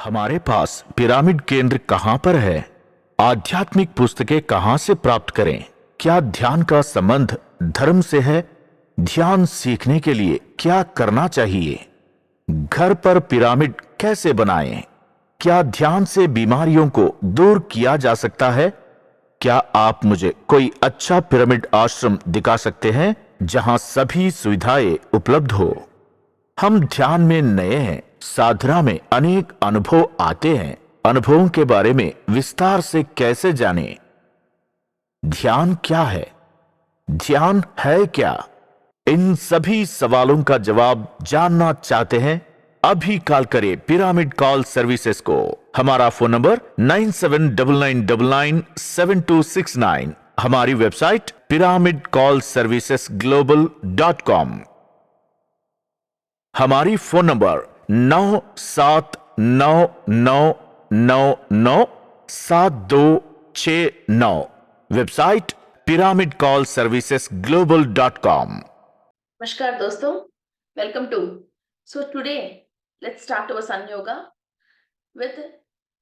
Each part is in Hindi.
हमारे पास पिरामिड केंद्र कहाँ पर है? आध्यात्मिक पुस्तकें कहाँ से प्राप्त करें? क्या ध्यान का संबंध धर्म से है? ध्यान सीखने के लिए क्या करना चाहिए? घर पर पिरामिड कैसे बनाएं? क्या ध्यान से बीमारियों को दूर किया जा सकता है? क्या आप मुझे कोई अच्छा पिरामिड आश्रम दिखा सकते हैं जहां सभी सुविधाएं उपलब्ध हो? हम ध्यान में नए हैं, साधना में अनेक अनुभव आते हैं। अनुभवों के बारे में विस्तार से कैसे जानें? ध्यान क्या है? ध्यान है क्या? इन सभी सवालों का जवाब जानना चाहते हैं? अभी कॉल करें पिरामिड कॉल सर्विसेज को। हमारा फोन नंबर 9799997269। हमारी वेबसाइट pyramidcallservicesglobal.com। हमारी फोन नंबर 9799997269। Website pyramidcallservicesglobal.com। नमस्कार दोस्तों, welcome to today let's start our sun yoga with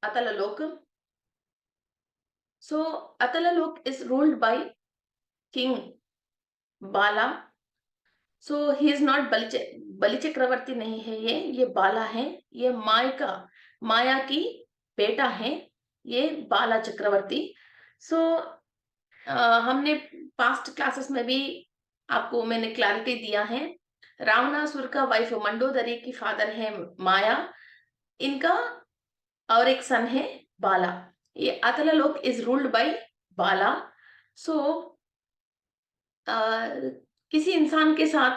Atalalok. So Atalalok is ruled by King Bala. So he is not बलि चक्रवर्ती नहीं है, ये बाला है। ये माया की बेटा है, ये बाला चक्रवर्ती। सो हमने पास्ट क्लासेस में भी आपको मैंने क्लैरिटी दिया है। रावणासुर का वाइफ मंडोदरी की फादर है माया, इनका और एक सन है बाला। ये अतलालोक इज रूल्ड बाय बाला। सो किसी इंसान के साथ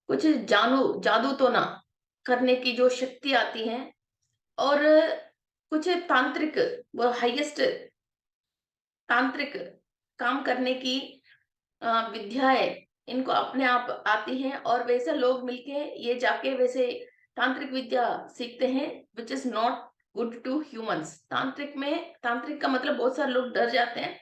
कुछ जादू तो ना करने की जो शक्ति आती है, और कुछ तांत्रिक, वो हाईएस्ट तांत्रिक काम करने की विद्याएं इनको अपने आप आती हैं, और वैसे लोग मिलके ये जाके वैसे तांत्रिक विद्या सीखते हैं, which is not good to humans. तांत्रिक का मतलब बहुत सारे लोग डर जाते हैं।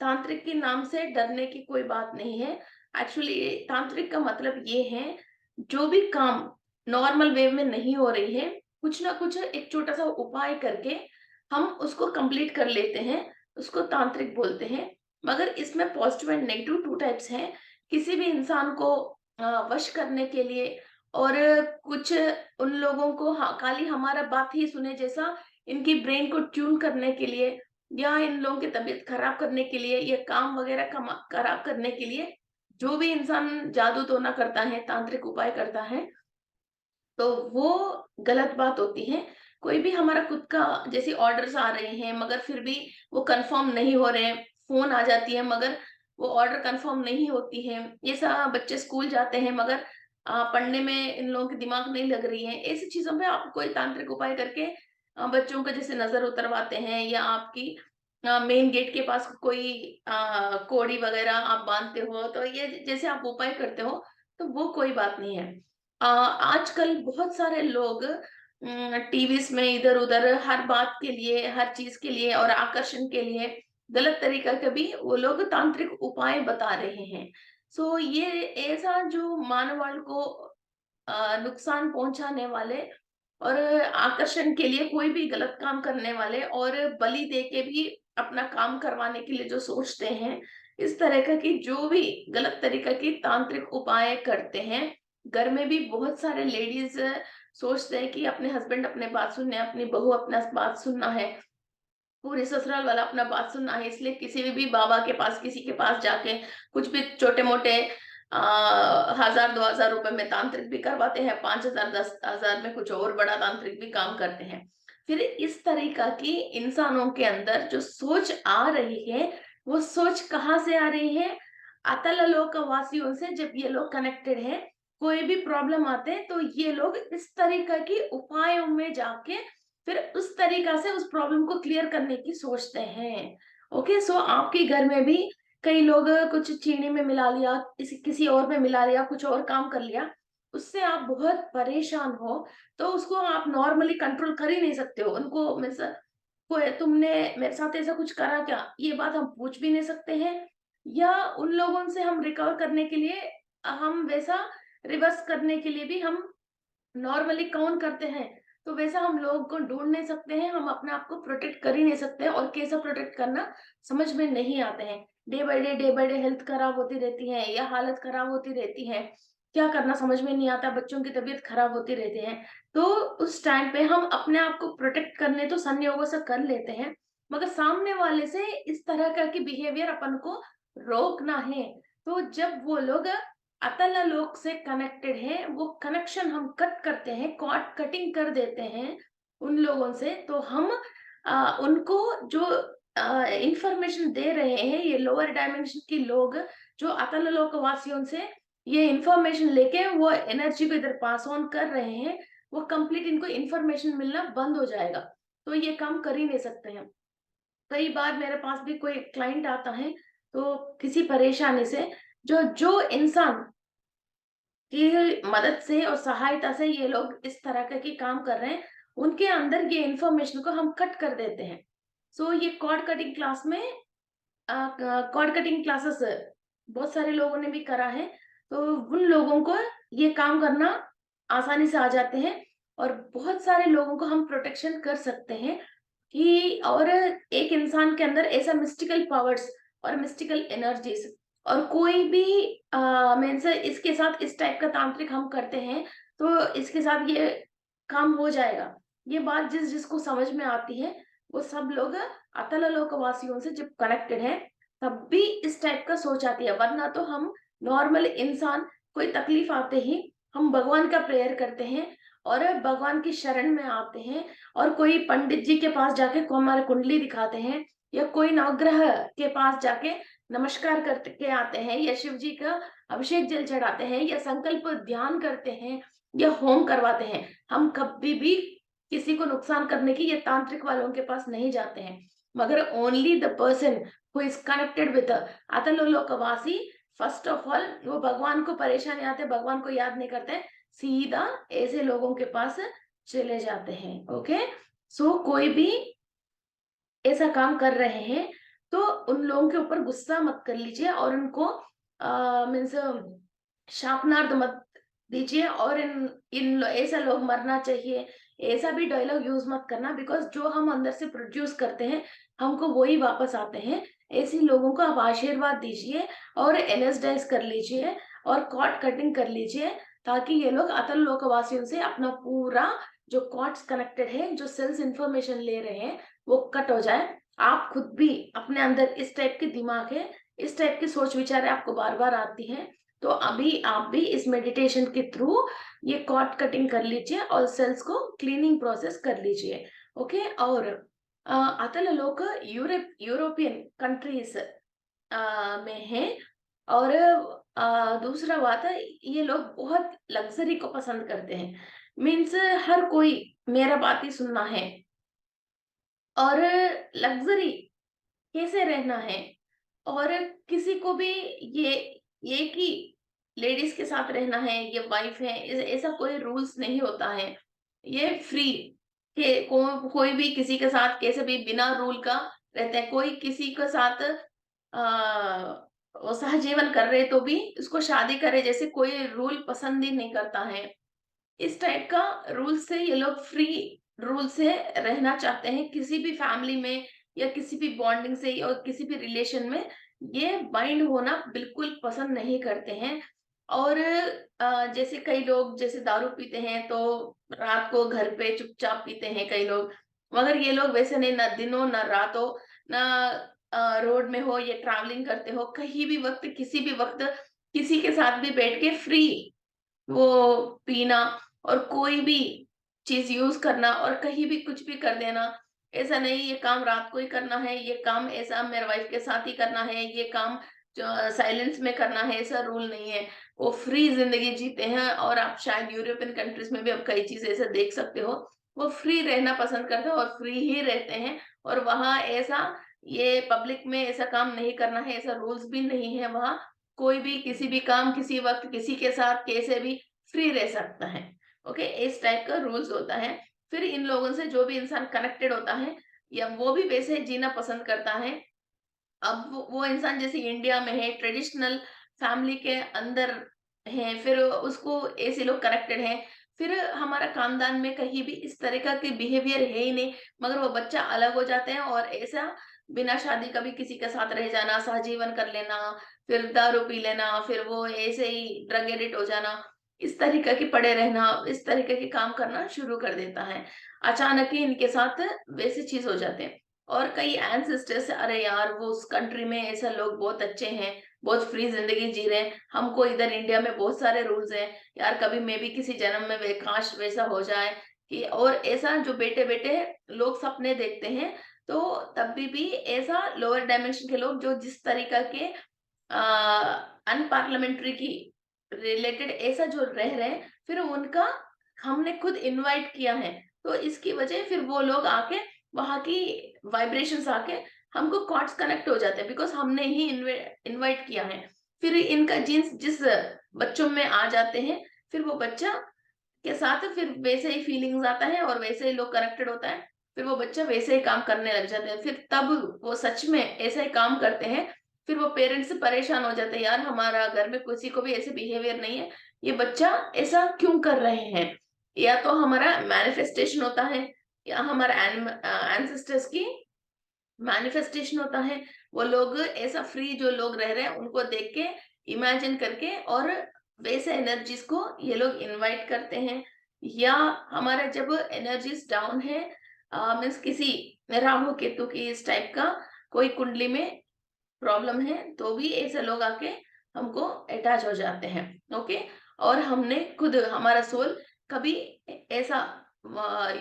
तांत्रिक के नाम से डरने की कोई बात नहीं है। एक्चुअली तांत्रिक का मतलब ये है, जो भी काम नॉर्मल वे में नहीं हो रही है, कुछ ना कुछ एक छोटा सा उपाय करके हम उसको कंप्लीट कर लेते हैं, उसको तांत्रिक बोलते हैं। मगर इसमें positive and negative two types हैं। किसी भी इंसान को वश करने के लिए, और कुछ उन लोगों को खाली हमारा बात ही सुने जैसा इनकी ब्रेन को ट्यून करने के लिए, या इन लोगों की तबीयत खराब करने के लिए, या काम वगैरह खराब करने के लिए जो भी इंसान जादू टोना करता है, तांत्रिक उपाय करता है, तो वो गलत बात होती है। कोई भी हमारा खुद का जैसे ऑर्डर्स आ रहे हैं, मगर फिर भी वो कंफर्म नहीं हो रहे हैं, फोन आ जाती है मगर वो ऑर्डर कंफर्म नहीं होती है। ये सब बच्चे स्कूल जाते हैं मगर पढ़ने में इन लोगों की दिमाग नहीं लग रही है। ऐसी चीजों पे आप कोई तांत्रिक उपाय करके बच्चों का जैसे नजर उतरवाते हैं, या आपकी मेन गेट के पास कोई कोड़ी वगैरह आप बांधते हो, तो ये जैसे आप उपाय करते हो, तो वो कोई बात नहीं है। आजकल बहुत सारे लोग टीवीज में इधर उधर हर बात के लिए, हर चीज के लिए और आकर्षण के लिए गलत तरीका के भी वो लोग तांत्रिक उपाय बता रहे हैं। ये ऐसा जो मानवाल को नुकसान पहुंचाने वाले, और आकर्षण के लिए कोई भी गलत काम करने वाले, और बलि दे के भी अपना काम करवाने के लिए जो सोचते हैं, इस तरह का की जो भी गलत तरीका की तांत्रिक उपाय करते हैं। घर में भी बहुत सारे लेडीज सोचते हैं कि अपने हस्बैंड अपने बात सुनने, अपनी बहू अपना बात सुनना है, पूरे ससुराल वाला अपना बात सुनना है, इसलिए किसी भी बाबा के पास, किसी के पास जाके कुछ भी छोटे मोटे 1000-2000 रुपए में तांत्रिक भी करवाते हैं, 5000-10,000 में कुछ और बड़ा तांत्रिक भी काम करते हैं। फिर इस तरीका की इंसानों के अंदर जो सोच आ रही है, वो सोच कहाँ से आ रही है? अतल वासियों से। जब ये लोग कनेक्टेड है, कोई भी प्रॉब्लम आते हैं, तो ये लोग इस तरीका की उपायों में जाके फिर उस तरीका से उस प्रॉब्लम को क्लियर करने की सोचते हैं। ओके, आपके घर में भी कई लोग कुछ चीनी में मिला लिया, किसी और में मिला लिया, कुछ और काम कर लिया, उससे आप बहुत परेशान हो, तो उसको आप नॉर्मली कंट्रोल कर ही नहीं सकते हो। उनको कोई तुमने मेरे साथ ऐसा कुछ करा क्या, ये बात हम पूछ भी नहीं सकते हैं। या उन लोगों से हम रिकवर करने के लिए, हम वैसा रिवर्स करने के लिए भी हम नॉर्मली कौन करते हैं, तो वैसा हम लोग को ढूँढ नहीं सकते हैं, हम अपने आप को प्रोटेक्ट कर ही नहीं सकते हैं और कैसे प्रोटेक्ट करना समझ में नहीं आते हैं। डे बाय डे हेल्थ खराब होती रहती है या हालत खराब होती रहती है। क्या करना समझ में नहीं आता, बच्चों की तबीयत खराब होती रहती है। तो उस टाइम पे हम अपने आप को प्रोटेक्ट करने तो संयोगों से कर लेते हैं, मगर सामने वाले से इस तरह का की बिहेवियर अपन को रोकना है। तो जब वो लोग अतल लोक से कनेक्टेड है, वो कनेक्शन हम कट करते हैं, कॉर्ड कटिंग कर देते हैं उन लोगों से, तो हम उनको जो इंफॉर्मेशन दे रहे हैं, ये लोअर डायमेंशन के लोग जो अतल लोक वासियों से ये इंफॉर्मेशन लेके वो एनर्जी को इधर पास ऑन कर रहे हैं, वो कंप्लीट इनको इंफॉर्मेशन मिलना बंद हो जाएगा। तो ये काम कर ही नहीं सकते हैं। कई बार मेरे पास भी कोई क्लाइंट आता है, तो किसी परेशानी से जो जो इंसान की मदद से और सहायता से ये लोग इस तरह का की काम कर रहे हैं, उनके अंदर ये इन्फॉर्मेशन को हम कट कर देते हैं। सो ये कॉर्ड कटिंग क्लास में कॉर्ड कटिंग क्लासेस बहुत सारे लोगों ने भी करा है, तो उन लोगों को ये काम करना आसानी से आ जाते हैं और बहुत सारे लोगों को हम प्रोटेक्शन कर सकते हैं कि और एक इंसान के अंदर ऐसा मिस्टिकल पावर्स और मिस्टिकल एनर्जीज और कोई भी मीन्स इसके साथ इस टाइप का तांत्रिक हम करते हैं, तो इसके साथ ये काम हो जाएगा। ये बात जिसको समझ में आती है, वो सब लोग अतल लोकवासियों से जब कनेक्टेड है, तब भी इस टाइप का सोच आती है, वरना तो हम नॉर्मल इंसान कोई तकलीफ आते ही हम भगवान का प्रेयर करते हैं और भगवान की शरण में आते हैं और कोई पंडित जी के पास जाके कुमार कुंडली दिखाते हैं या कोई नवग्रह के पास जाके नमस्कार करके आते हैं या शिव जी का अभिषेक जल चढ़ाते हैं या संकल्प ध्यान करते हैं या होम करवाते हैं। हम कभी भी किसी को नुकसान करने की ये तांत्रिक वालों के पास नहीं जाते हैं, मगर only the person who is connected with अतलोकवासी, फर्स्ट ऑफ ऑल वो भगवान को परेशानी आते भगवान को याद नहीं करते, सीधा ऐसे लोगों के पास चले जाते हैं। ओके, सो कोई भी ऐसा काम कर रहे हैं तो उन लोगों के ऊपर गुस्सा मत कर लीजिए और उनको मीन्स शापनार्थ मत दीजिए और इन इन ऐसा लोग मरना चाहिए, ऐसा भी डायलॉग यूज मत करना, बिकॉज जो हम अंदर से प्रोड्यूस करते हैं हमको वही वापस आते हैं। ऐसे लोगों को आप आशीर्वाद दीजिए और एनर्जाइज कर लीजिए और कॉर्ड कटिंग कर लीजिए, ताकि ये लोग अतल लोकवासियों से अपना पूरा जो कॉर्ड्स कनेक्टेड है, जो सेल्स इंफॉर्मेशन ले रहे हैं, वो कट हो जाए। आप खुद भी अपने अंदर इस टाइप के दिमाग है, इस टाइप की सोच विचार आपको बार बार आती है, तो अभी आप भी इस मेडिटेशन के थ्रू ये कॉर्ड कटिंग कर लीजिए और सेल्स को क्लीनिंग प्रोसेस कर लीजिए। ओके, और अतल लोग यूरोपियन कंट्रीज में है और दूसरा बात है, ये लोग बहुत लग्जरी को पसंद करते हैं। मीन्स हर कोई मेरा बात ही सुनना है और लग्जरी कैसे रहना है और किसी को भी ये ये कि लेडीज के साथ रहना है, ये वाइफ है, ऐसा कोई रूल्स नहीं होता है। ये फ्री के कोई भी किसी के साथ कैसे भी बिना रूल का रहते हैं। कोई किसी के साथ वो सहजीवन कर रहे तो भी उसको शादी करे, जैसे कोई रूल पसंद ही नहीं करता है। इस टाइप का रूल से ये लोग फ्री रूल से रहना चाहते हैं, किसी भी फैमिली में या किसी भी बॉन्डिंग से और किसी भी रिलेशन में ये बाइंड होना बिल्कुल पसंद नहीं करते हैं। और जैसे कई लोग जैसे दारू पीते हैं तो रात को घर पे चुपचाप पीते हैं कई लोग, मगर ये लोग वैसे नहीं, ना दिनों ना रातों, ना रोड में हो या ट्रैवलिंग करते हो, कहीं भी वक्त किसी भी वक्त किसी के साथ भी बैठ के फ्री वो पीना और कोई भी चीज़ यूज़ करना और कहीं भी कुछ भी कर देना। ऐसा नहीं ये काम रात को ही करना है, ये काम ऐसा मेरे वाइफ के साथ ही करना है, ये काम जो साइलेंस में करना है, ऐसा रूल नहीं है। वो फ्री ज़िंदगी जीते हैं और आप शायद यूरोपियन कंट्रीज़ में भी अब कई चीज़ ऐसा देख सकते हो। वो फ्री रहना पसंद करते हैं और फ्री ही रहते हैं और वहाँ ऐसा ये पब्लिक में ऐसा काम नहीं करना है, ऐसा रूल्स भी नहीं है वहाँ। कोई भी किसी भी काम, किसी वक़्त, किसी के साथ कैसे भी फ्री रह सकता है। ओके, इस टाइप का रूल्स होता है। फिर इन लोगों से जो भी इंसान कनेक्टेड होता है या वो भी वैसे जीना पसंद करता है। अब वो इंसान जैसे इंडिया में है, ट्रेडिशनल फैमिली के अंदर है, फिर उसको ऐसे लोग कनेक्टेड हैं। फिर हमारा खानदान में कहीं भी इस तरीका के बिहेवियर है ही नहीं, मगर वो बच्चा अलग हो जाते हैं और ऐसा बिना शादी कभी किसी के साथ रह जाना, सहजीवन कर लेना, फिर दारू पी लेना, फिर वो ऐसे ही ड्रग एडिक्ट हो जाना, इस तरीके के पड़े रहना, इस तरीके के काम करना शुरू कर देता है। अचानक ही इनके साथ वैसी चीज हो जाते हैं। और कई एंसेस्टर्स, अरे यार वो उस कंट्री में ऐसे लोग बहुत अच्छे हैं, बहुत फ्री जिंदगी जी रहे हैं, हमको इधर इंडिया में बहुत सारे रूल्स हैं, यार कभी मैं भी किसी जन्म में काश वैसा हो जाए कि, और ऐसा जो बेटे बेटे लोग सपने देखते हैं। तो तभी भी ऐसा लोअर डायमेंशन के लोग जो जिस तरीका के अनपार्लियामेंट्री की रिलेटेड ऐसा जो रह रहे हैं, फिर उनका हमने खुद इनवाइट किया है, तो इसकी वजह फिर वो लोग आके वहां की वाइब्रेशंस आके हमको कॉर्ड्स कनेक्ट हो जाते हैं, बिकॉज हमने ही इनवाइट किया है। फिर इनका जीन्स जिस बच्चों में आ जाते हैं, फिर वो बच्चा के साथ फिर वैसे ही फीलिंग्स आता है और वैसे ही लोग कनेक्टेड होता है, फिर वो बच्चा वैसे ही काम करने लग जाते हैं, फिर तब वो सच में ऐसा ही काम करते हैं। फिर वो पेरेंट्स परेशान हो जाते हैं, यार हमारा घर में किसी को भी ऐसे बिहेवियर नहीं है, ये बच्चा ऐसा क्यों कर रहे हैं। या तो हमारा मैनिफेस्टेशन होता है, या हमारा एंसेस्टर्स की मैनिफेस्टेशन होता है। वो लोग ऐसा फ्री जो लोग रह रहे हैं उनको देख के इमेजिन करके और वैसे एनर्जीज को ये लोग इनवाइट करते हैं। या हमारा जब एनर्जीज डाउन है, मीन्स किसी राहु केतु की इस टाइप का कोई कुंडली में प्रॉब्लम है, तो भी ऐसे लोग आके हमको अटैच हो जाते हैं। ओके। और हमने खुद हमारा सोल कभी ऐसा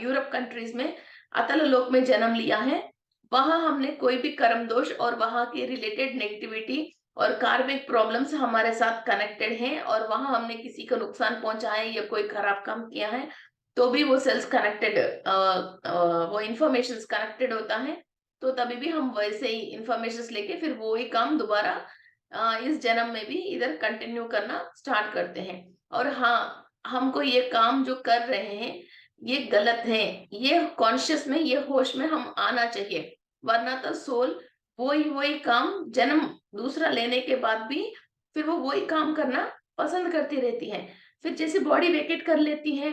यूरोप कंट्रीज में अतल लोक में जन्म लिया है, वहां हमने कोई भी कर्म दोष और वहां के रिलेटेड नेगेटिविटी और कार्मिक प्रॉब्लम्स हमारे साथ कनेक्टेड हैं, और वहां हमने किसी को नुकसान पहुंचाया है या कोई खराब काम किया है, तो भी वो सेल्स कनेक्टेड, वो इंफॉर्मेशन कनेक्टेड होता है। तो तभी भी हम वैसे ही इंफॉर्मेशन लेके फिर वो ही काम दोबारा इस जन्म में भी इधर कंटिन्यू करना स्टार्ट करते हैं। और हाँ, हमको ये काम जो कर रहे हैं ये गलत है, ये कॉन्शियस में, ये होश में हम आना चाहिए, वरना तो सोल वही वही काम जन्म दूसरा लेने के बाद भी फिर वो वही काम करना पसंद करती रहती है। फिर जैसे बॉडी वेकेट कर लेती है,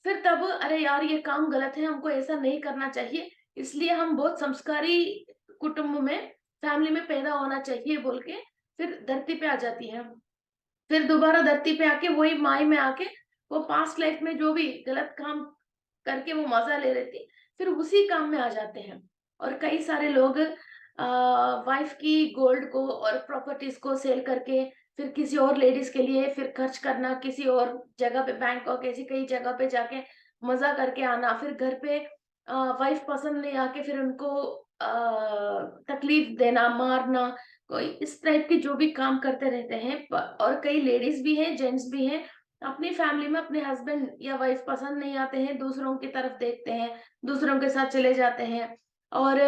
फिर तब अरे यार ये काम गलत है, हमको ऐसा नहीं करना चाहिए, इसलिए हम बहुत संस्कारी कुटुंब में, फैमिली में पैदा होना चाहिए बोल के फिर धरती पे आ जाती है। फिर दोबारा धरती पे आके वही माई में आके वो पास्ट लाइफ में जो भी गलत काम करके वो मजा ले रही थी, फिर उसी काम में आ जाते हैं। और कई सारे लोग वाइफ की गोल्ड को और प्रॉपर्टीज को सेल करके फिर किसी और लेडीज के लिए फिर खर्च करना, किसी और जगह पे, बैंकॉक ऐसी कई जगह पे जाके मजा करके आना, फिर घर पे वाइफ पसंद नहीं आके फिर उनको तकलीफ देना, मारना, कोई इस टाइप के जो भी काम करते रहते हैं। और कई लेडीज भी हैं, जेंट्स भी हैं, अपनी फैमिली में अपने हस्बैंड या वाइफ पसंद नहीं आते हैं, दूसरों की तरफ देखते हैं, दूसरों के साथ चले जाते हैं, और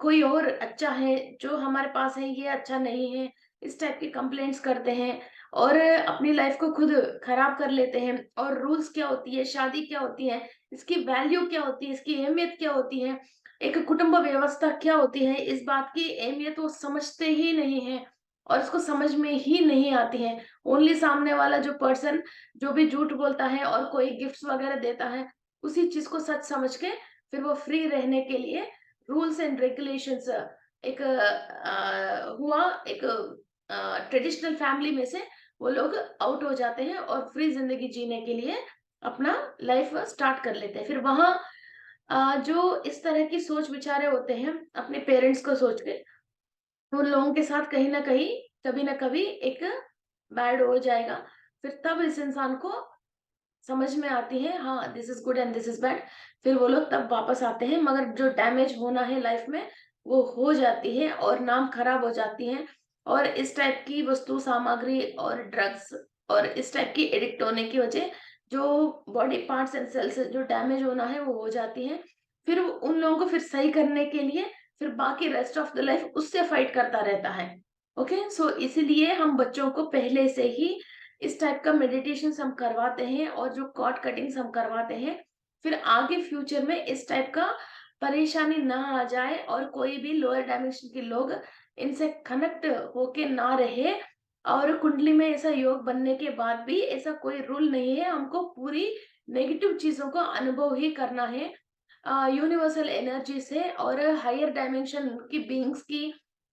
कोई और अच्छा है जो हमारे पास है ये अच्छा नहीं है, इस टाइप की कंप्लेंट्स करते हैं, और अपनी लाइफ को खुद खराब कर लेते हैं। और रूल्स क्या होती है, शादी क्या होती है, इसकी वैल्यू क्या होती है, इसकी अहमियत क्या होती है, एक कुटुंब व्यवस्था क्या होती है, इस बात की अहमियत वो समझते ही नहीं है और इसको समझ में ही नहीं आती है। ओनली सामने वाला जो पर्सन जो भी झूठ बोलता है और कोई गिफ्ट्स वगैरह देता है, उसी चीज को सच समझ के फिर वो फ्री रहने के लिए रूल्स एंड रेगुलेशंस, एक हुआ एक ट्रेडिशनल फैमिली में से वो लोग आउट हो जाते हैं और फ्री जिंदगी जीने के लिए अपना लाइफ स्टार्ट कर लेते हैं। फिर वहां जो इस तरह की सोच विचारे होते हैं अपने पेरेंट्स को सोच के, उन लोगों के साथ कहीं ना कहीं कभी ना कभी एक बैड हो जाएगा। फिर तब इस इंसान को समझ में आती है, हाँ this is good and this is bad, फिर वो लोग तब वापस आते हैं, मगर जो डैमेज होना है लाइफ में वो हो जाती है और नाम खराब हो जाती है। और इस टाइप की वस्तु सामग्री और ड्रग्स और इस टाइप की एडिक्ट होने की वजह जो बॉडी पार्ट्स एंड सेल्स जो डैमेज होना है वो हो जाती है। फिर उन लोगों को फिर सही करने के लिए फिर बाकी रेस्ट ऑफ द लाइफ उससे फाइट करता रहता है। ओके, सो इसीलिए हम बच्चों को पहले से ही इस टाइप का मेडिटेशन हम करवाते हैं और जो कॉर्ड कटिंग्स हम करवाते हैं, फिर आगे फ्यूचर में इस टाइप का परेशानी ना आ जाए और कोई भी लोअर डायमेंशन के लोग इनसे कनेक्ट होके ना रहे। और कुंडली में ऐसा योग बनने के बाद भी ऐसा कोई रूल नहीं है, हमको पूरी नेगेटिव चीजों को अनुभव ही करना है यूनिवर्सल एनर्जी से और हायर डायमेंशन की बीइंग्स की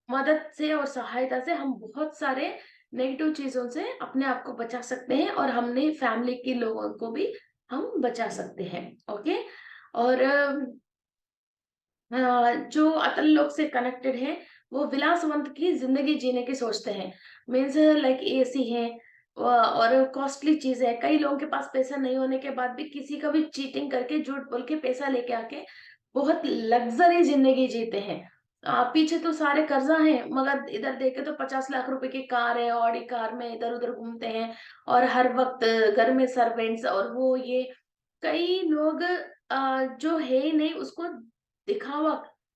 मदद से और सहायता से हम बहुत सारे नेगेटिव चीजों से अपने आप को बचा सकते हैं और हमने फैमिली के लोगों को भी हम बचा सकते हैं। ओके। और जो अतल लोक से कनेक्टेड है वो विलासवंत की जिंदगी जीने की सोचते हैं। मीन्स लाइक एसी है और कॉस्टली चीज है। कई लोगों के पास पैसा नहीं होने के बाद भी किसी का भी चीटिंग करके झूठ बोल के पैसा लेके आके बहुत लग्जरी जिंदगी जीते हैं। पीछे तो सारे कर्जा है मगर इधर देखे तो 50 लाख रुपए की कार है, ऑडी कार में इधर उधर घूमते हैं और हर वक्त घर में सर्वेंट्स और वो ये कई लोग जो है ही नहीं उसको दिखावा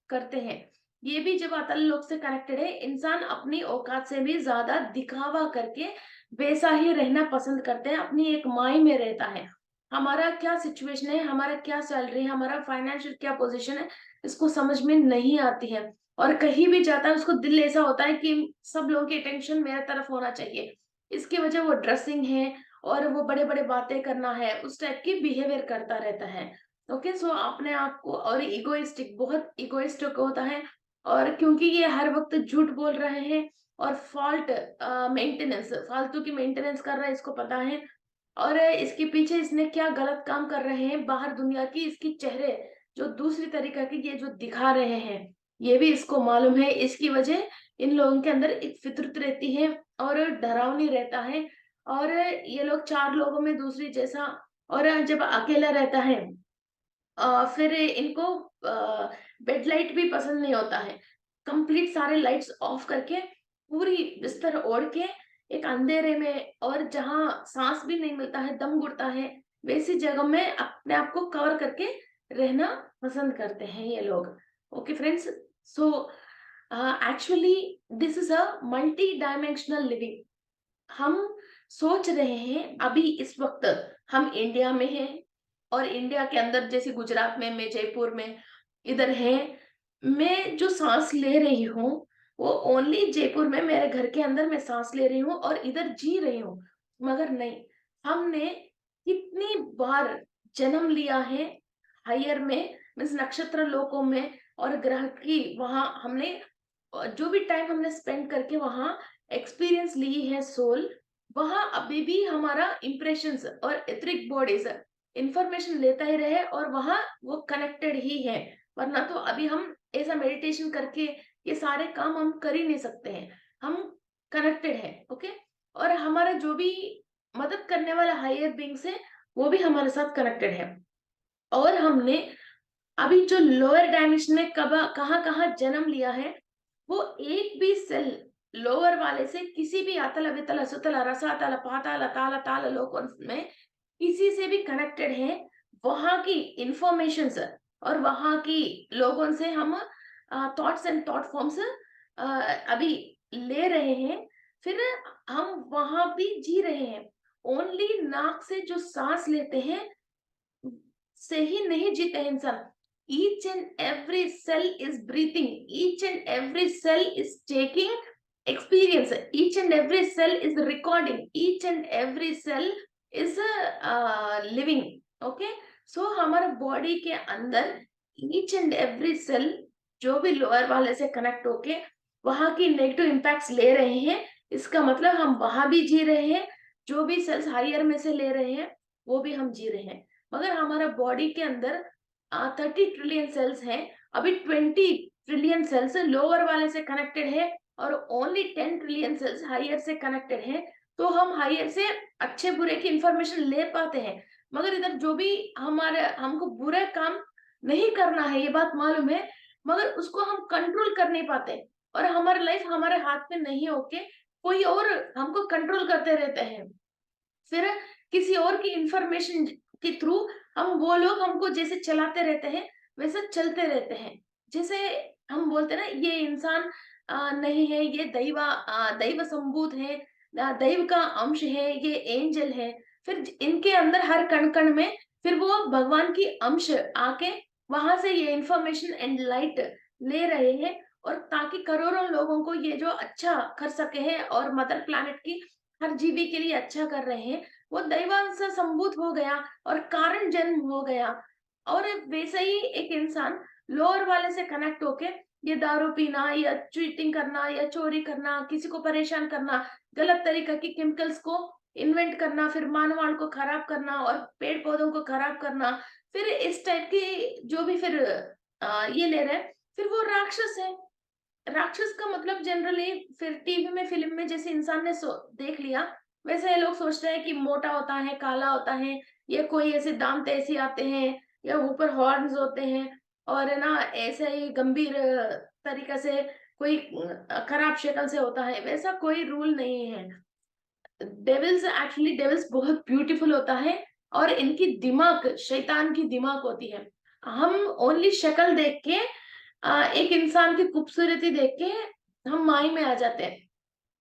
करते हैं। ये भी जब अतल लोक से कनेक्टेड है, इंसान अपनी औकात से भी ज्यादा दिखावा करके वैसा ही रहना पसंद करते हैं, अपनी एक माई में रहता है। हमारा क्या सिचुएशन है, हमारा क्या सैलरी है, हमारा फाइनेंशियल क्या पोजीशन है, इसको समझ में नहीं आती है। और कहीं भी जाता है उसको दिल ऐसा होता है कि सब लोगों की अटेंशन मेरे तरफ होना चाहिए। इसकी वजह वो ड्रेसिंग है और वो बड़े बड़े बातें करना है, उस टाइप की बिहेवियर करता रहता है। ओके। सो अपने आप को और इगोइस्टिक, बहुत इगोइस्टिक होता है। और क्योंकि ये हर वक्त झूठ बोल रहे हैं और फॉल्ट मेंटेनेंस, फालतू की मेंटेनेंस कर रहा है, इसको पता है। और इसके पीछे इसने क्या गलत काम कर रहे हैं बाहर दुनिया की, इसकी चेहरे जो दूसरी तरीका के ये जो दिखा रहे हैं ये भी इसको मालूम है। इसकी वजह इन लोगों के अंदर एक फितरत रहती है और डरावनी रहता है। और ये लोग चार लोगों में दूसरी जैसा, और जब अकेला रहता है फिर इनको बेड लाइट भी पसंद नहीं होता है। कंप्लीट सारे लाइट्स ऑफ करके पूरी बिस्तर ओढ़ के एक अंधेरे में और जहां सांस भी नहीं मिलता है, दम घुटता है, वैसी जगह में अपने आप को कवर करके रहना पसंद करते हैं ये लोग। Okay friends. So actually this is a multi dimensional living. हम सोच रहे हैं अभी इस वक्त हम इंडिया में हैं और इंडिया के अंदर जैसे गुजरात में, मैं जयपुर में इधर है, मैं जो सांस ले रही हूँ वो ओनली जयपुर में मेरे घर के अंदर मैं सांस ले रही हूँ और इधर जी रही हूँ। मगर नहीं, हमने कितनी बार जन्म लिया है हायर में, मीन्स नक्षत्र लोकों में और ग्रह की वहां हमने जो भी टाइम हमने स्पेंड करके वहां एक्सपीरियंस ली है सोल, वहां अभी भी हमारा इम्प्रेशंस और एथरिक बॉडीज इंफॉर्मेशन लेता ही रहे और वहां वो कनेक्टेड ही है। वरना तो अभी हम ऐसा मेडिटेशन करके ये सारे काम हम कर ही नहीं सकते हैं। हम कनेक्टेड है। ओके। और हमारा जो भी मदद करने वाला हायर बींग्स है वो भी हमारे साथ कनेक्टेड है। और हमने अभी जो लोअर डायमेंशन में कब कहाँ कहाँ जन्म लिया है, वो एक भी सेल लोअर वाले से किसी भी अतल वितल असुतल रसातल पाताल ताल ताल लोक में किसी से भी कनेक्टेड है। वहां की इंफॉर्मेशंस और वहां की लोगों से हम थॉट्स एंड थॉट फॉर्म्स अभी ले रहे हैं। फिर हम वहां भी जी रहे हैं। ओनली नाक से जो सांस लेते हैं से ही नहीं जीते हैं इंसान। Each and every cell is breathing, each and every cell is taking experience, each and every cell is recording, each and every cell is living. Okay. So हमारे बॉडी के अंदर ईच एंड एवरी सेल जो भी लोअर वाले से कनेक्ट होके वहां की नेगेटिव इम्पैक्ट्स ले रहे हैं, इसका मतलब हम वहां भी जी रहे हैं। जो भी सेल्स हायर में से ले रहे हैं वो भी हम जी रहे हैं। मगर हमारा बॉडी के अंदर 30 ट्रिलियन सेल्स हैं। अभी 20 ट्रिलियन सेल्स लोअर वाले से कनेक्टेड है और ओनली 10 ट्रिलियन सेल्स हायर से कनेक्टेड है। तो हम हायर से अच्छे बुरे की इंफॉर्मेशन ले पाते हैं। मगर इधर जो भी हमारे हमको बुरा काम नहीं करना है ये बात मालूम है, मगर उसको हम कंट्रोल कर नहीं पाते और हमारी लाइफ हमारे हाथ में नहीं होके कोई और हमको कंट्रोल करते रहते हैं। फिर किसी और की इंफॉर्मेशन के थ्रू हम वो लोग हमको जैसे चलाते रहते हैं वैसे चलते रहते हैं। जैसे हम बोलते हैं ना ये इंसान नहीं है, ये दैव संभूत है, दैव का अंश है, ये एंजल है। फिर इनके अंदर हर कण कण में फिर वो भगवान की अंश आके वहां से ये इंफॉर्मेशन एंड लाइट ले रहे हैं और ताकि करोड़ों लोगों को ये जो अच्छा कर सके हैं और मदर प्लैनेट की हर जीवी के लिए अच्छा कर रहे हैं। वो दैवांश से संभूत हो गया और कारण जन्म हो गया। और वैसे ही एक इंसान लोअर वाले से कनेक्ट होके ये दारू पीना या चीटिंग करना या चोरी करना, किसी को परेशान करना, गलत तरीका की केमिकल्स को इन्वेंट करना, फिर मानवाड़ को खराब करना और पेड़ पौधों को खराब करना, फिर इस टाइप की जो भी फिर ये ले रहे हैं, फिर वो राक्षस है। राक्षस का मतलब जनरली फिर टीवी में, फिल्म में जैसे इंसान ने देख लिया, वैसे ये लोग सोचते हैं कि मोटा होता है, काला होता है, या कोई ऐसे दांत ऐसे आते हैं, या ऊपर हॉर्न्स होते हैं, और है ना ऐसे ही गंभीर तरीका से कोई खराब शक्ल से होता है, वैसा कोई रूल नहीं है। डेविल्स बहुत ब्यूटीफुल होता है, और इनकी दिमाग शैतान की दिमाग होती है। हम ओनली शक्ल देख के एक इंसान की खूबसूरती देख के हम माई में आ जाते हैं,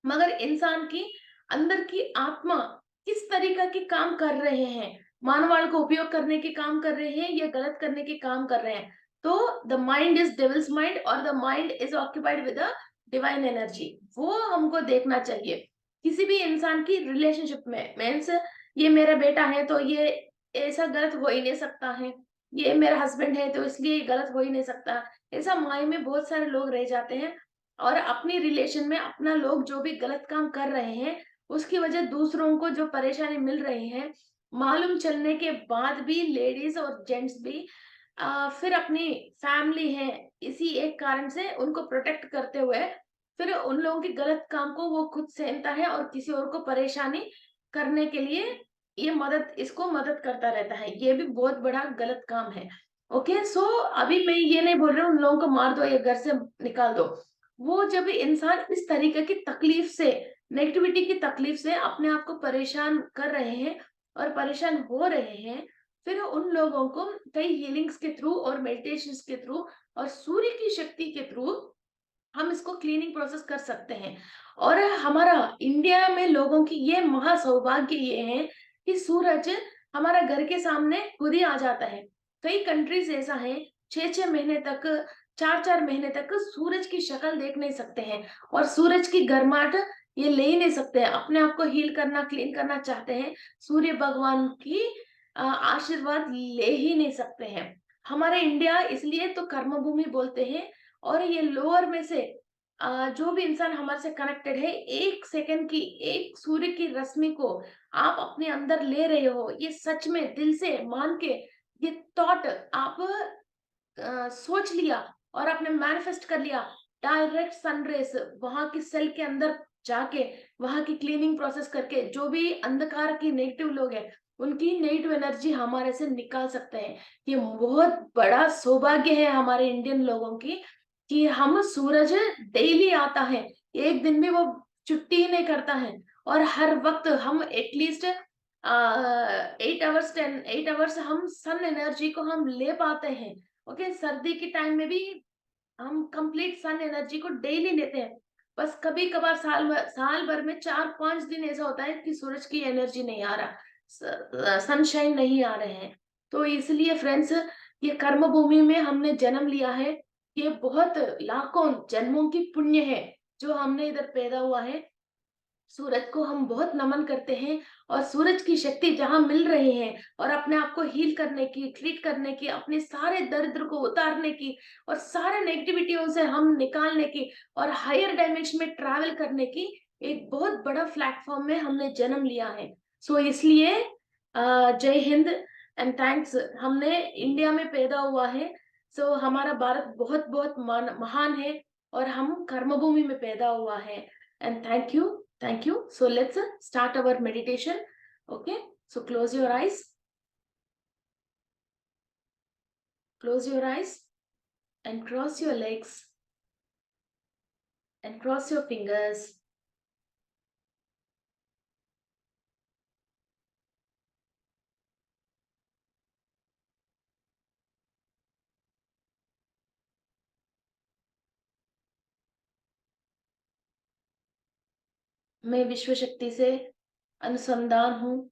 मगर इंसान की अंदर की आत्मा किस तरीका के काम कर रहे हैं, मानवाड़ को उपयोग करने के काम कर रहे हैं या गलत करने के काम कर रहे हैं। तो the mind is devil's mind, और the mind is occupied with the divine energy, वो हमको देखना चाहिए। किसी भी इंसान की रिलेशनशिप में मीन्स ये मेरा बेटा है तो ये ऐसा गलत हो ही नहीं सकता है, ये मेरा हस्बैंड है तो इसलिए ये गलत हो ही नहीं सकता, ऐसा माइंड में बहुत सारे लोग रह जाते हैं। और अपनी रिलेशन में अपना लोग जो भी गलत काम कर रहे हैं, उसकी वजह दूसरों को जो परेशानी मिल रही है, मालूम चलने के बाद भी लेडीज और जेंट्स भी फिर अपनी फैमिली है इसी एक कारण से उनको प्रोटेक्ट करते हुए फिर उन लोगों के गलत काम को वो खुद सहता है और किसी और को परेशानी करने के लिए ये मदद, इसको मदद करता रहता है। ये भी बहुत बड़ा गलत काम है। ओके, सो अभी मैं ये नहीं बोल रही हूँ उन लोगों को मार दो या घर से निकाल दो। वो जब इंसान इस तरीके की तकलीफ से, नेगेटिविटी की तकलीफ से अपने आप को परेशान कर रहे हैं और परेशान हो रहे हैं, फिर उन लोगों को कई हीलिंग्स के थ्रू और मेडिटेशंस के थ्रू और सूर्य की शक्ति के थ्रू हम इसको क्लीनिंग प्रोसेस कर सकते हैं। और हमारा इंडिया में लोगों की ये महा सौभाग्य ये है कि सूरज हमारा घर के सामने खुद ही आ जाता है। कई कंट्रीज ऐसा है 6-6 महीने तक, 4-4 महीने तक सूरज की शक्ल देख नहीं सकते हैं, और सूरज की गर्माहट ये ले ही नहीं सकते हैं। अपने आप को हील करना, क्लीन करना चाहते हैं, सूर्य भगवान की आशीर्वाद ले ही नहीं सकते हैं। हमारे इंडिया इसलिए तो कर्म भूमि बोलते हैं। और ये लोअर में से जो भी इंसान हमारे से कनेक्टेड है, 1 सेकंड की, एक सूर्य की रश्मि को आप अपने अंदर ले रहे हो, ये सच में दिल से मान के ये थॉट आप सोच लिया और आपने मैनिफेस्ट कर लिया, डायरेक्ट सनरेज वहां की सेल के अंदर जाके वहां की क्लीनिंग प्रोसेस करके जो भी अंधकार की नेगेटिव लोग हैं उनकी नेगेटिव एनर्जी हमारे से निकाल सकते हैं। ये बहुत बड़ा सौभाग्य है हमारे इंडियन लोगों की कि हम सूरज डेली आता है, एक दिन भी वो छुट्टी ही नहीं करता है, और हर वक्त हम एटलीस्ट 8 आवर्स हम सन एनर्जी को हम ले पाते हैं। ओके, सर्दी के टाइम में भी हम कंप्लीट सन एनर्जी को डेली लेते हैं। बस कभी कभार साल भर में 4-5 दिन ऐसा होता है कि सूरज की एनर्जी नहीं आ रहा, सनशाइन नहीं आ रहे हैं। तो इसलिए फ्रेंड्स, ये कर्म भूमि में हमने जन्म लिया है, ये बहुत लाखों जन्मों की पुण्य है जो हमने इधर पैदा हुआ है। सूरज को हम बहुत नमन करते हैं, और सूरज की शक्ति जहाँ मिल रही है और अपने आप को हील करने की, ट्रीट करने की, अपने सारे दरिद्र को उतारने की और सारे नेगेटिविटियों से हम निकालने की और हायर डायमेंशन में ट्रैवल करने की एक बहुत बड़ा प्लेटफॉर्म में हमने जन्म लिया है। सो इसलिए जय हिंद एंड थैंक्स। हमने इंडिया में पैदा हुआ है, सो हमारा भारत बहुत बहुत महान है, और हम कर्मभूमि में पैदा हुआ है। And thank you, thank you. So let's start our meditation. Okay, so close your eyes. Close your eyes and cross your legs and cross your fingers. मैं विश्व शक्ति से अनुसंधान हूँ।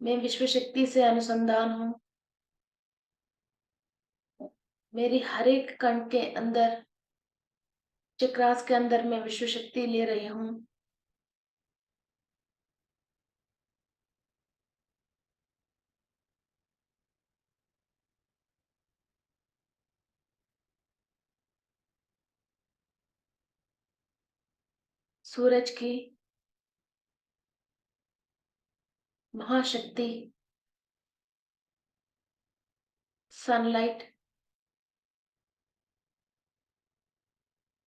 मैं विश्व शक्ति से अनुसंधान हूँ। मेरी हर एक कण के अंदर, चक्रास के अंदर मैं विश्व शक्ति ले रही हूँ। सूरज की महाशक्ति, सनलाइट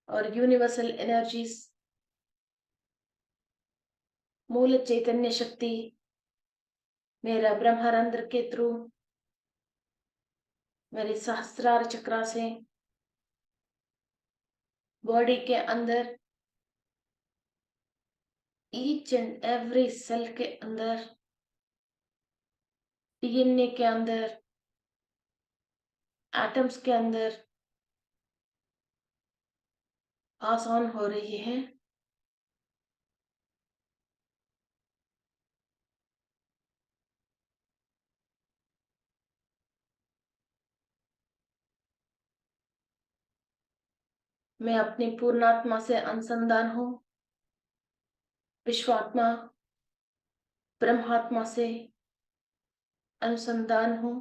और यूनिवर्सल एनर्जीज, मूल चैतन्य शक्ति मेरा ब्रह्मारंध्र के थ्रू मेरे सहस्रार चक्रा से बॉडी के अंदर, ईच एंड एवरी सेल के अंदर, डीएनए के अंदर, एटम्स के अंदर पास ऑन हो रही है। मैं अपनी पूर्णात्मा से अनुसंधान हूँ, विश्वात्मा ब्रह्मात्मा से अनुसंधान हूँ।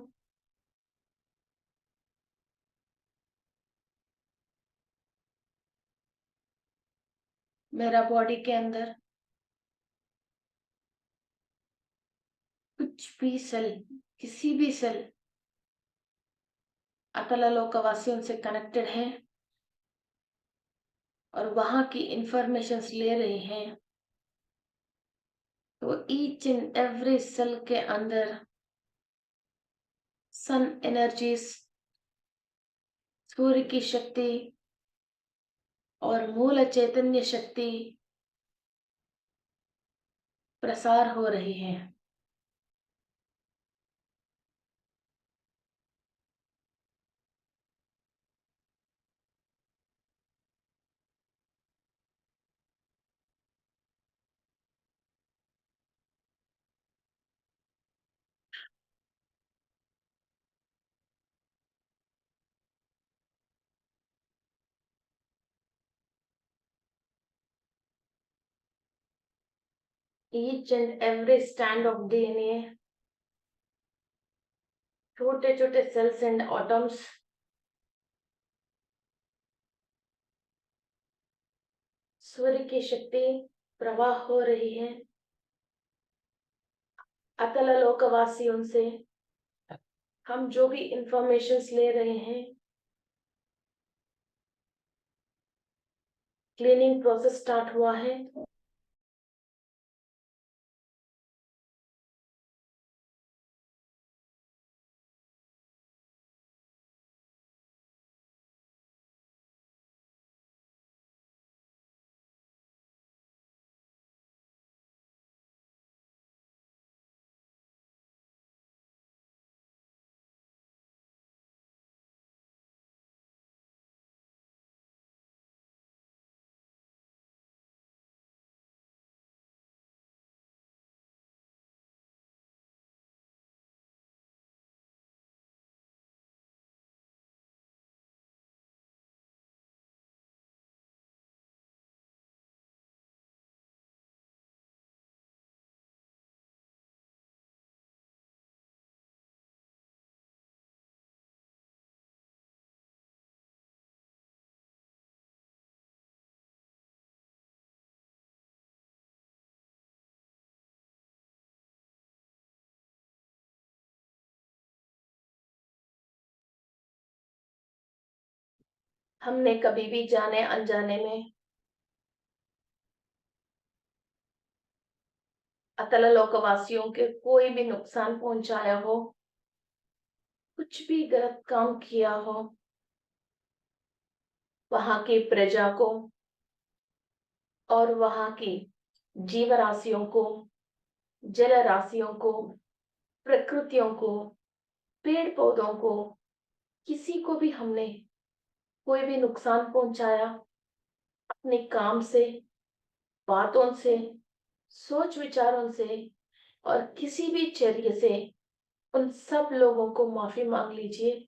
मेरा बॉडी के अंदर कुछ भी सेल, किसी भी सेल अतल लोकवासियों से कनेक्टेड है और वहां की इंफॉर्मेशंस ले रहे हैं, तो ईच एंड एवरी सेल के अंदर सन एनर्जीज, सूर्य की शक्ति और मूल चैतन्य शक्ति प्रसार हो रही है। Each and every stand of DNA, छोटे छोटे सेल्स एंड एटम्स सूर्य की शक्ति प्रवाह हो रही है। अतल लोकवासियों से हम जो भी इंफॉर्मेशंस ले रहे हैं, क्लीनिंग प्रोसेस स्टार्ट हुआ है। हमने कभी भी जाने अनजाने में अतल लोकवासियों के कोई भी नुकसान पहुंचाया हो, कुछ भी गलत काम किया हो, वहां की प्रजा को और वहां की जीव राशियों को, जल राशियों को, प्रकृतियों को, पेड़ पौधों को, किसी को भी हमने कोई भी नुकसान पहुंचाया अपने काम से, बातों से, सोच विचारों से और किसी भी जरिए से, उन सब लोगों को माफी मांग लीजिए।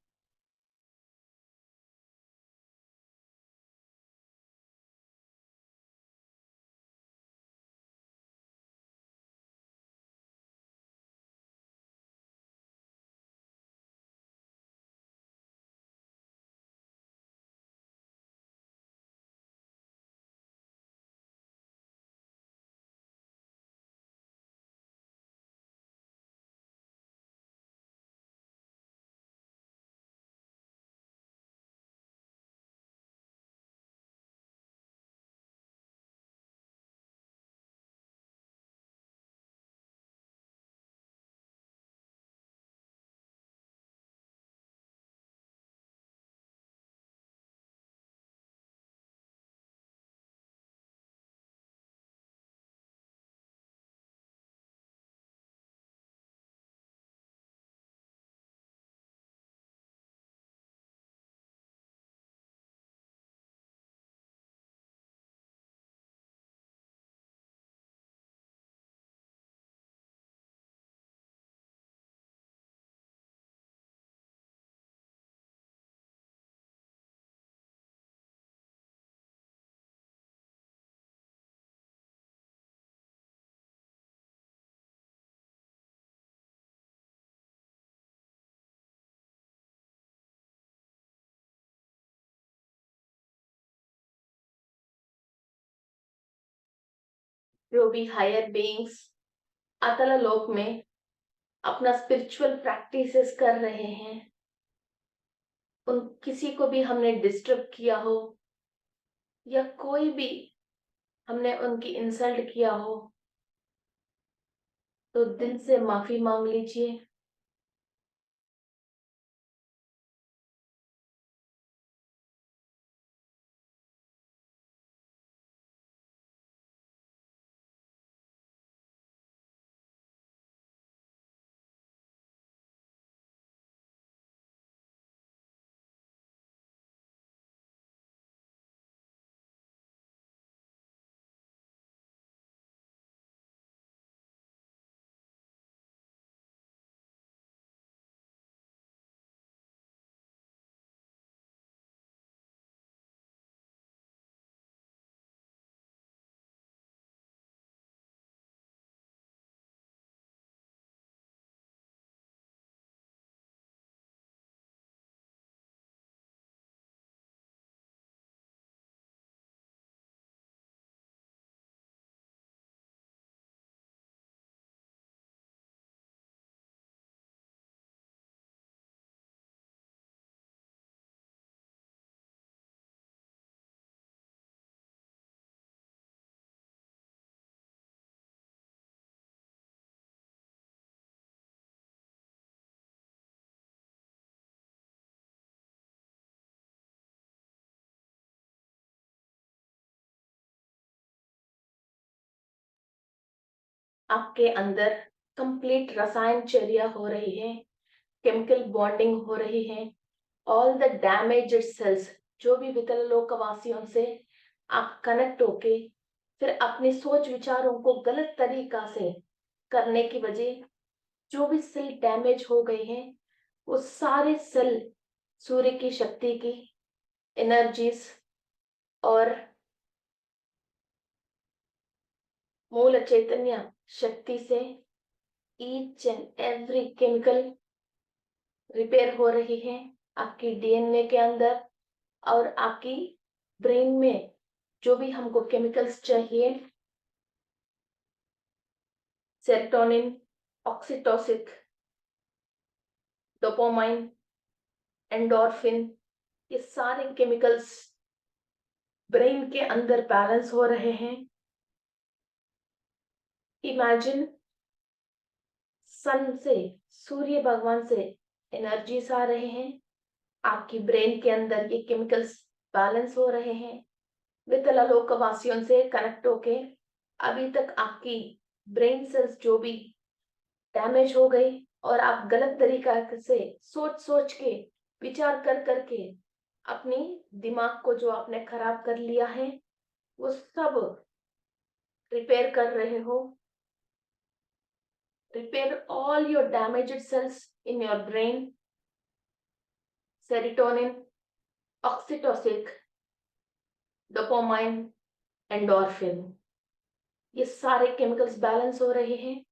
जो भी हायर बीइंग्स अतल लोक में अपना स्पिरिचुअल प्रैक्टिसेस कर रहे हैं, उन किसी को भी हमने डिस्टर्ब किया हो या कोई भी हमने उनकी इंसल्ट किया हो, तो दिल से माफी मांग लीजिए। आपके अंदर कंप्लीट रसायन चर्या हो रही है, केमिकल बॉन्डिंग हो रही है। ऑल द डैमेज्ड सेल्स, जो भी विकल लोकवासियों से आप कनेक्ट होके फिर अपने सोच विचारों को गलत तरीका से करने की वजह जो भी सेल डैमेज हो गए हैं, वो सारे सेल सूर्य की शक्ति की एनर्जीज और मूल चैतन्य शक्ति से each and every chemical repair हो रही है आपकी डीएनए के अंदर। और आपकी ब्रेन में जो भी हमको केमिकल्स चाहिए, सेरोटोनिन, ऑक्सीटोसिन, डोपामाइन, एंडोर्फिन, ये सारे केमिकल्स ब्रेन के अंदर बैलेंस हो रहे हैं। इमेजिन सन से, सूर्य भगवान से एनर्जीज आ रहे हैं, आपकी ब्रेन के अंदर ये केमिकल्स बैलेंस हो रहे हैं। वितला लोकवासियों से कनेक्ट होके अभी तक आपकी ब्रेन सेल्स जो भी डैमेज हो गई और आप गलत तरीका से सोच सोच के विचार कर करके अपनी दिमाग को जो आपने खराब कर लिया है, वो सब रिपेयर कर रहे हो। Repair all your damaged cells in your brain. Serotonin, oxytocin, dopamine, endorphin, ये सारे केमिकल्स बैलेंस हो रहे हैं।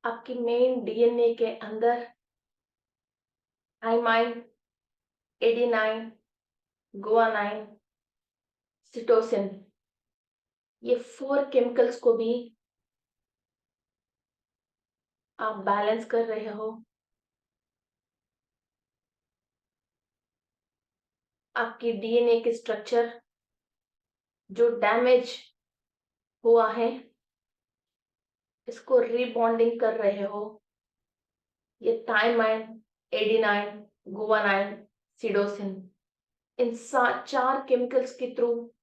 आपकी मेन डीएनए के अंदर थाइमाइन, एडेनाइन, गुआनाइन, सिटोसिन, ये 4 केमिकल्स को भी आप बैलेंस कर रहे हो। आपकी डीएनए के स्ट्रक्चर जो डैमेज हुआ है, इसको रीबॉन्डिंग कर रहे हो। ये थाइमाइन, एडेनाइन, गुआनाइन, सिटोसिन, इन 4 केमिकल्स के थ्रू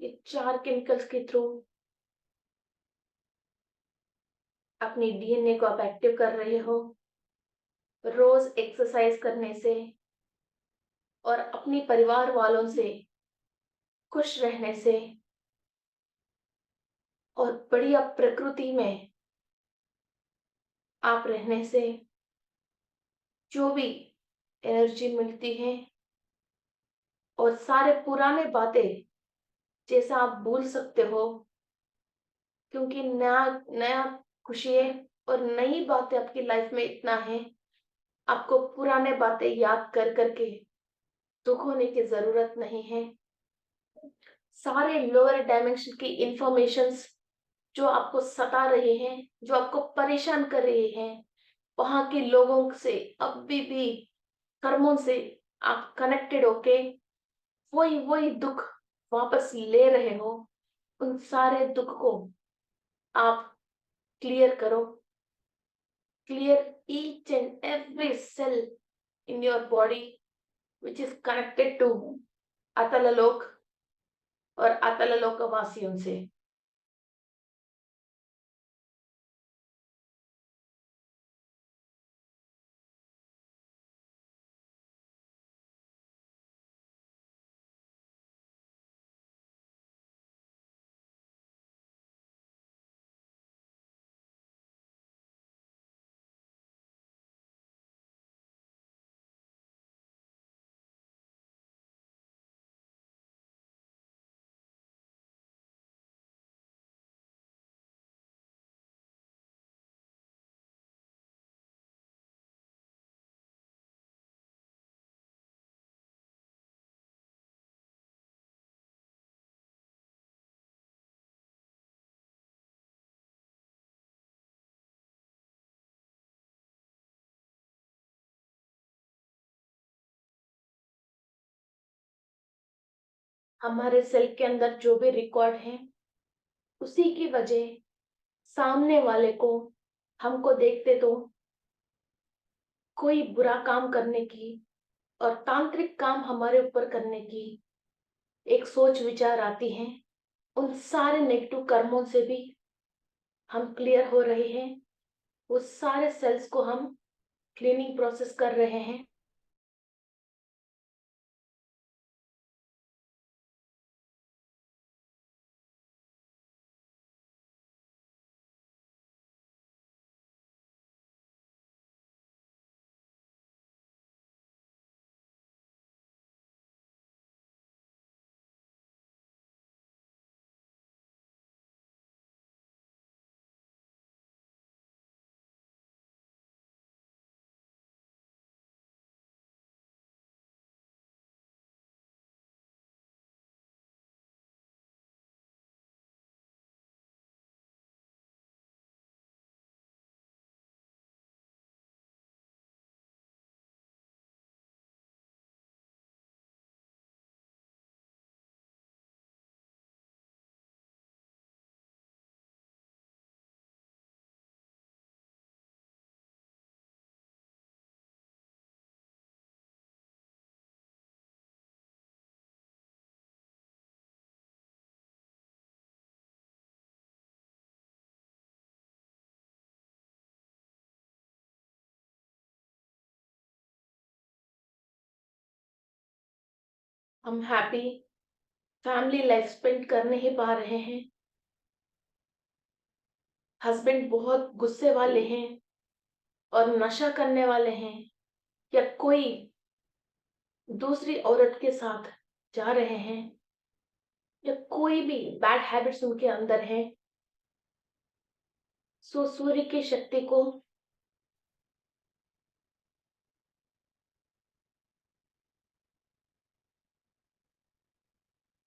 ये 4 केमिकल्स के थ्रू अपनी डीएनए को आप एक्टिव कर रहे हो। रोज एक्सरसाइज करने से और अपनी परिवार वालों से खुश रहने से और बढ़िया प्रकृति में आप रहने से जो भी एनर्जी मिलती है और सारे पुराने बातें जैसा आप भूल सकते हो, क्योंकि नया नया खुशी है और नई बातें आपकी लाइफ में इतना है, आपको पुराने बातें याद कर करके दुख होने की जरूरत नहीं है। सारे लोअर डायमेंशन की इंफॉर्मेशंस जो आपको सता रहे हैं, जो आपको परेशान कर रहे हैं, वहां के लोगों से अभी भी कर्मों से आप कनेक्टेड होके वही वही दुख वापस ले रहे हो। उन सारे दुख को आप क्लियर करो। Clear each and every cell in your body which is connected to अतललोक और अतललोक वासियों से। हमारे सेल के अंदर जो भी रिकॉर्ड है, उसी की वजह सामने वाले को, हमको देखते तो कोई बुरा काम करने की और तांत्रिक काम हमारे ऊपर करने की एक सोच विचार आती है। उन सारे नेगेटिव कर्मों से भी हम क्लियर हो रहे हैं। वो सारे सेल्स को हम क्लीनिंग प्रोसेस कर रहे हैं। हम हैप्पी फैमिली लाइफ स्पेंड कर नहीं पा रहे हैं। हस्बैंड बहुत गुस्से वाले हैं और नशा करने वाले हैं, या कोई दूसरी औरत के साथ जा रहे हैं या कोई भी बैड हैबिट्स उनके अंदर हैं, सो सूर्य की शक्ति को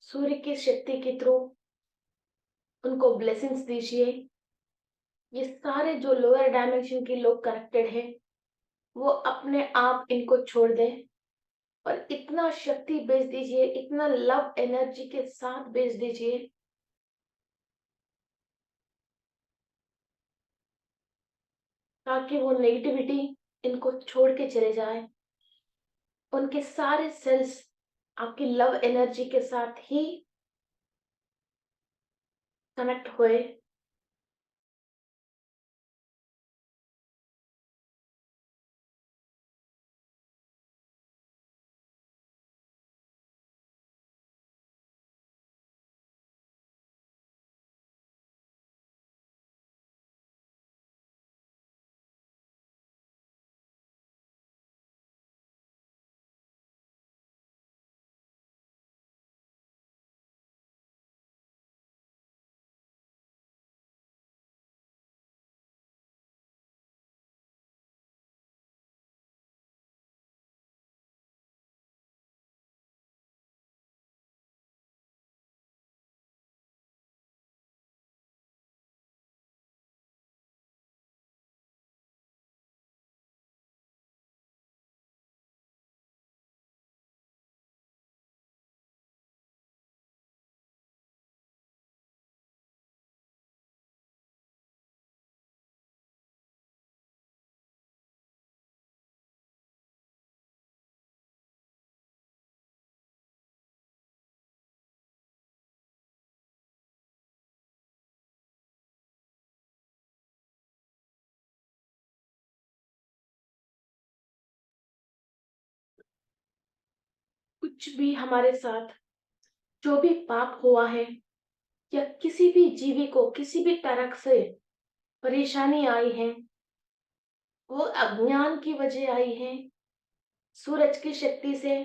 सूर्य की शक्ति के थ्रू उनको ब्लेसिंग्स दीजिए। ये सारे जो लोअर डायमेंशन के लोग कनेक्टेड हैं, वो अपने आप इनको छोड़ दें और इतना शक्ति भेज दीजिए, इतना लव एनर्जी के साथ भेज दीजिए ताकि वो नेगेटिविटी इनको छोड़ के चले जाए। उनके सारे सेल्स आपकी लव एनर्जी के साथ ही कनेक्ट हुए। कुछ भी हमारे साथ जो भी पाप हुआ है या किसी भी जीवी को किसी भी तरह से परेशानी आई है, वो अज्ञान की वजह आई है। सूरज की शक्ति से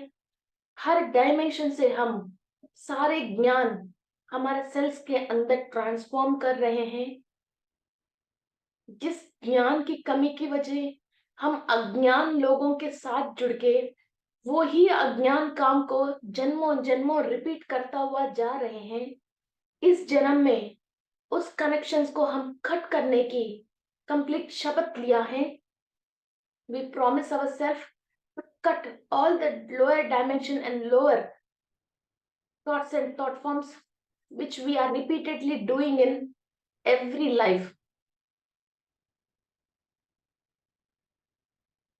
हर डायमेंशन से हम सारे ज्ञान हमारे सेल्स के अंदर ट्रांसफॉर्म कर रहे हैं। जिस ज्ञान की कमी की वजह हम अज्ञान लोगों के साथ जुड़ के वो ही अज्ञान काम को जन्मों जन्मों रिपीट करता हुआ जा रहे हैं। इस जन्म में उस कनेक्शंस को हम कट करने की कंप्लीट शपथ लिया है। We promise ourselves to cut all the lower dimension and lower thoughts and thought forms which we are repeatedly doing in every life.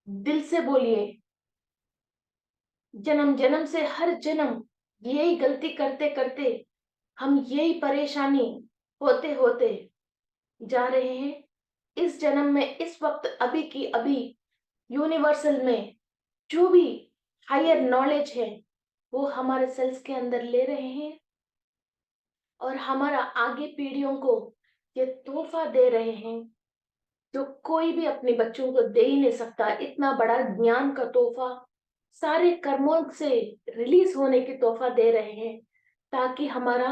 दिल से बोलिए, जन्म जन्म से हर जन्म यही गलती करते करते हम यही परेशानी होते होते जा रहे हैं। इस जन्म में इस वक्त अभी की अभी यूनिवर्सल में जो भी हायर नॉलेज है वो हमारे सेल्स के अंदर ले रहे हैं और हमारा आगे पीढ़ियों को ये तोहफा दे रहे हैं जो कोई भी अपने बच्चों को दे ही नहीं सकता। इतना बड़ा ज्ञान का तोहफा सारे कर्मों से रिलीज होने की तोहफा दे रहे हैं ताकि हमारा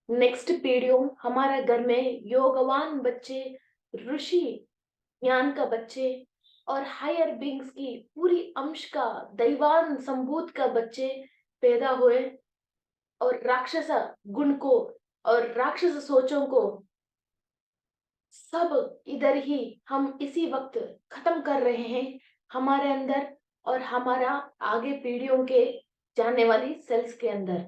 नेक्स्ट पीढ़ियों हमारा घर में योगवान बच्चे, ऋषि ज्ञान का बच्चे और हायर बींग्स की पूरी अंश का दैवान संभूत का बच्चे पैदा हुए और राक्षस गुण को और राक्षस सोचों को सब इधर ही हम इसी वक्त खत्म कर रहे हैं हमारे अंदर और हमारा आगे पीढ़ियों के जाने वाली सेल्स के अंदर।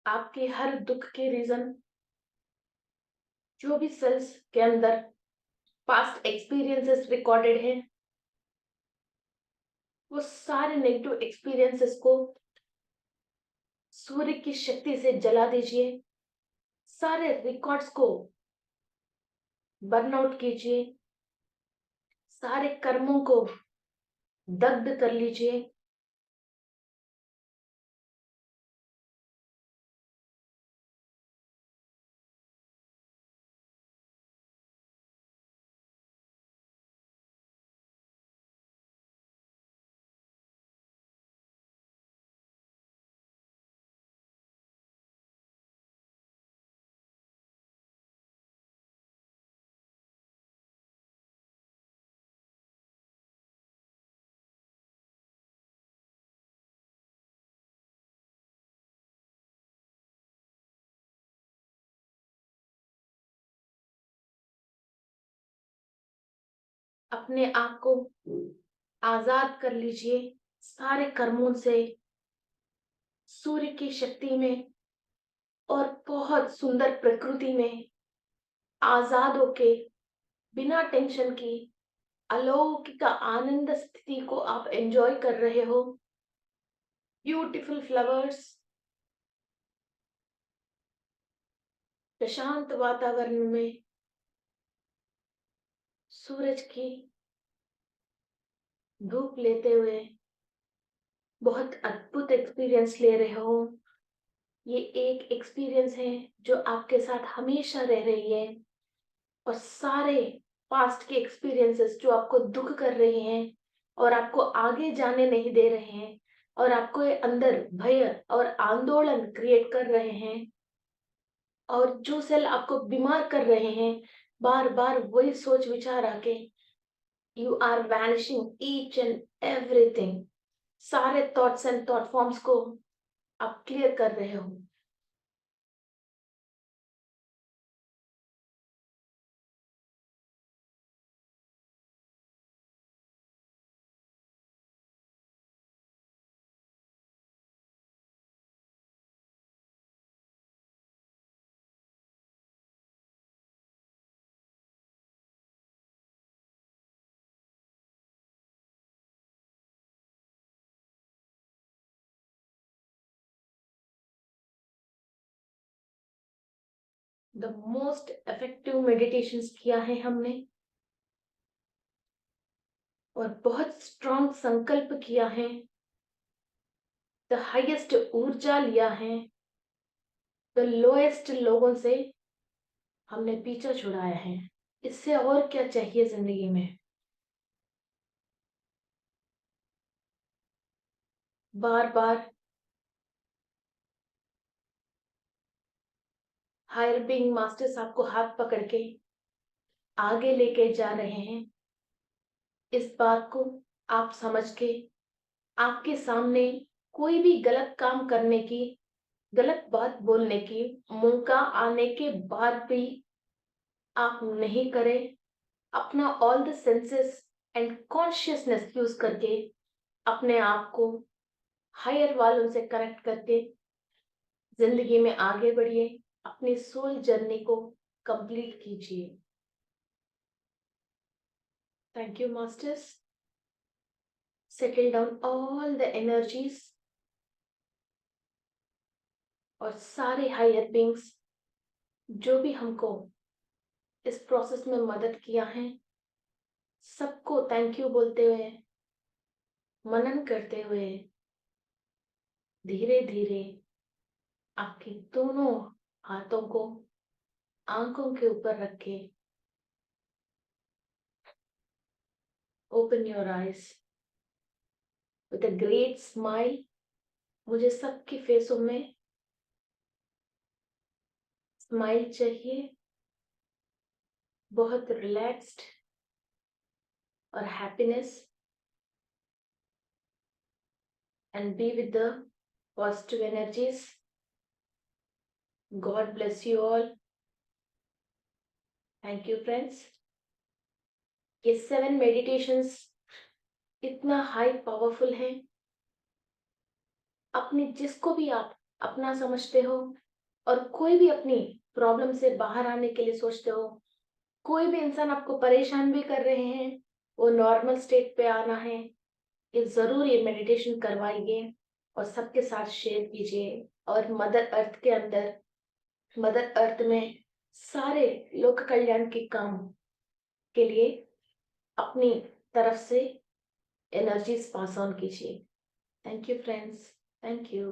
आपके हर दुख के रीजन, जो भी सेल्स के अंदर पास्ट एक्सपीरियंसेस रिकॉर्डेड हैं, वो सारे नेगेटिव एक्सपीरियंसेस को सूर्य की शक्ति से जला दीजिए। सारे रिकॉर्ड्स को बर्न आउट कीजिए। सारे कर्मों को दग्ध कर लीजिए। अपने आप को आजाद कर लीजिए सारे कर्मों से, सूर्य की शक्ति में और बहुत सुंदर प्रकृति में आजाद होके, बिना टेंशन की अलौकिक आनंद स्थिति को आप एंजॉय कर रहे हो। ब्यूटीफुल फ्लावर्स, प्रशांत वातावरण में सूरज की धूप लेते हुए बहुत अद्भुत एक्सपीरियंस ले रहे हो। ये एक एक्सपीरियंस है जो आपके साथ हमेशा रह रही है, और सारे पास्ट के एक्सपीरियंसेस जो आपको दुख कर रहे हैं और आपको आगे जाने नहीं दे रहे हैं और आपको ये अंदर भय और आंदोलन क्रिएट कर रहे हैं, और जो सेल आपको बीमार कर रहे हैं, बार बार वही सोच विचार आके, you are vanishing each and everything. सारे थॉट्स एंड थॉट फॉर्म्स को आप क्लियर कर रहे हो। द मोस्ट इफेक्टिव मेडिटेशंस किया है हमने, और बहुत स्ट्रॉन्ग संकल्प किया है, द हाईएस्ट ऊर्जा लिया है, द लोएस्ट लोगों से हमने पीछा छुड़ाया है। इससे और क्या चाहिए जिंदगी में। बार बार हायर बीइंग मास्टर्स आपको हाथ पकड़ के आगे लेके जा रहे हैं। इस बात को आप समझ के, आपके सामने कोई भी गलत काम करने की, गलत बात बोलने की मौका आने के बाद भी आप नहीं करें। अपना all the senses and consciousness use करके अपने आप को हायर वालों से कनेक्ट करके जिंदगी में आगे बढ़िए। अपनी सोल जर्नी को कंप्लीट कीजिए। Thank you masters. Settle down all the energies, और सारे हायर बींग्स जो भी हमको इस प्रोसेस में मदद किया है, सबको थैंक यू बोलते हुए, मनन करते हुए, धीरे धीरे आपके दोनों हाथों को आंखों के ऊपर रख के open your eyes with a great smile. मुझे सबके फेसों में स्माइल चाहिए, बहुत रिलैक्स्ड और happiness, and be with the positive energies. God bless you all. Thank you friends. ये 7 मेडिटेशंस इतना हाई पावरफुल है। अपने जिसको भी आप अपना समझते हो और कोई भी अपनी प्रॉब्लम से बाहर आने के लिए सोचते हो, कोई भी इंसान आपको परेशान भी कर रहे हैं, वो नॉर्मल स्टेट पे आना है, ये ज़रूर ये मेडिटेशन करवाइए और सबके साथ शेयर कीजिए। और मदर अर्थ के अंदर, मदर अर्थ में सारे लोक कल्याण के काम के लिए अपनी तरफ से एनर्जीज पास ऑन कीजिए। Thank you friends, thank you.